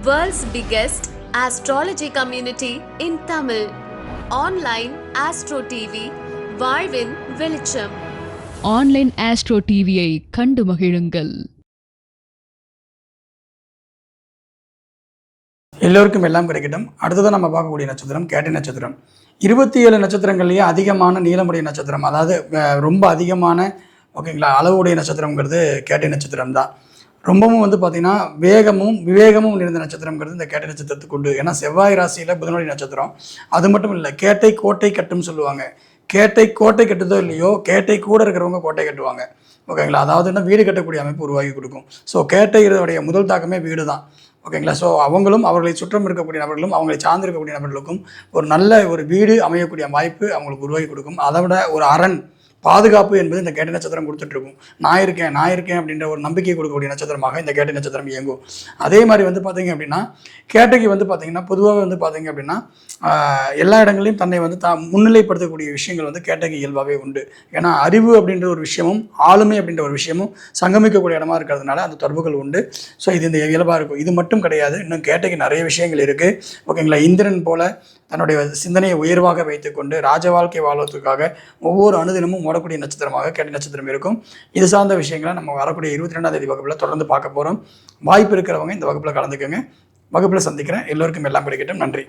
World's biggest astrology community in Tamil. Online Astro TV, வாழ்வின் வெளிச்சம். Online astro டிவியை கண்டு மகிழுங்கள். எல்லோருக்கும் எல்லாம் கிடைக்கட்டும். அடுத்ததான் நம்ம பார்க்கக்கூடிய நட்சத்திரம் கேட்டை நட்சத்திரம். 27 நட்சத்திரங்கள்லேயே அதிகமான நீளமுடைய நட்சத்திரம், அதாவது ரொம்ப அதிகமான ஓகேங்களா அளவுடைய நட்சத்திரங்கிறது கேட்டை நட்சத்திரம் தான். ரொம்பவும் பார்த்திங்கன்னா விவேகமும் நிறைந்த நட்சத்திரங்கிறது இந்த கேட்டை நட்சத்திரத்துக்கு உண்டு. ஏன்னா செவ்வாய் ராசியில் புதனுடைய நட்சத்திரம். அது மட்டும் இல்லை, கேட்டை கோட்டை கட்டும்னு சொல்லுவாங்க. கேட்டை கோட்டை கட்டுதோ இல்லையோ, கேட்டை கூட இருக்கிறவங்க கோட்டை கட்டுவாங்க. ஓகேங்களா, அதாவது வீடு கட்டக்கூடிய அமைப்பு உருவாக்கி கொடுக்கும். ஸோ கேட்டையுடைய முதல் தாக்கமே வீடு தான். ஓகேங்களா, ஸோ அவங்களும் அவர்களை சுற்றம் இருக்கக்கூடிய நபர்களும் அவங்களை சார்ந்திருக்கக்கூடிய நபர்களுக்கும் ஒரு நல்ல ஒரு வீடு அமையக்கூடிய வாய்ப்பு அவங்களுக்கு உருவாக்கி கொடுக்கும். அதை விட ஒரு அரண் பாதுகாப்பு என்பது இந்த கேட்டை நட்சத்திரம் கொடுத்துட்ருக்கும். நான் இருக்கேன் அப்படின்ற ஒரு நம்பிக்கை கொடுக்கக்கூடிய நட்சத்திரமாக இந்த கேட்டை நட்சத்திரம் இயங்கும். அதே மாதிரி பார்த்தீங்க அப்படின்னா கேட்டைக்கு பார்த்தீங்கன்னா பொதுவாக பார்த்தீங்க அப்படின்னா எல்லா இடங்களையும் தன்னை முன்னிலைப்படுத்தக்கூடிய விஷயங்கள் கேட்டைக்கு இயல்பாகவே உண்டு. ஏன்னா அறிவு அப்படின்ற ஒரு விஷயமும் ஆளுமை அப்படின்ற ஒரு விஷயமும் சங்கமிக்கக்கூடிய இடமா இருக்கிறதுனால அந்த தொடர்புகள் உண்டு. ஸோ இது இந்த இயல்பாக இருக்கும். இது மட்டும் கிடையாது, இன்னும் கேட்டைக்கு நிறைய விஷயங்கள் இருக்குது. ஓகேங்களா, இந்திரன் போல தன்னுடைய சிந்தனையை உயர்வாக வைத்துக்கொண்டு ராஜ வாழ்க்கை வாழ்வதற்காக ஒவ்வொரு அனுதினமும் ஓடக்கூடிய நட்சத்திரமாக கேட்டை நட்சத்திரம் இருக்கும். இது சார்ந்த விஷயங்களை நம்ம வரக்கூடிய 22ஆம் தேதி வகுப்பில் தொடர்ந்து பார்க்க போகிறோம். வாய்ப்பு இருக்கிறவங்க இந்த வகுப்பில் கலந்துக்கோங்க. வகுப்பில் சந்திக்கிறேன். எல்லோருக்கும் எல்லாம் கிடைக்கட்டும். நன்றி.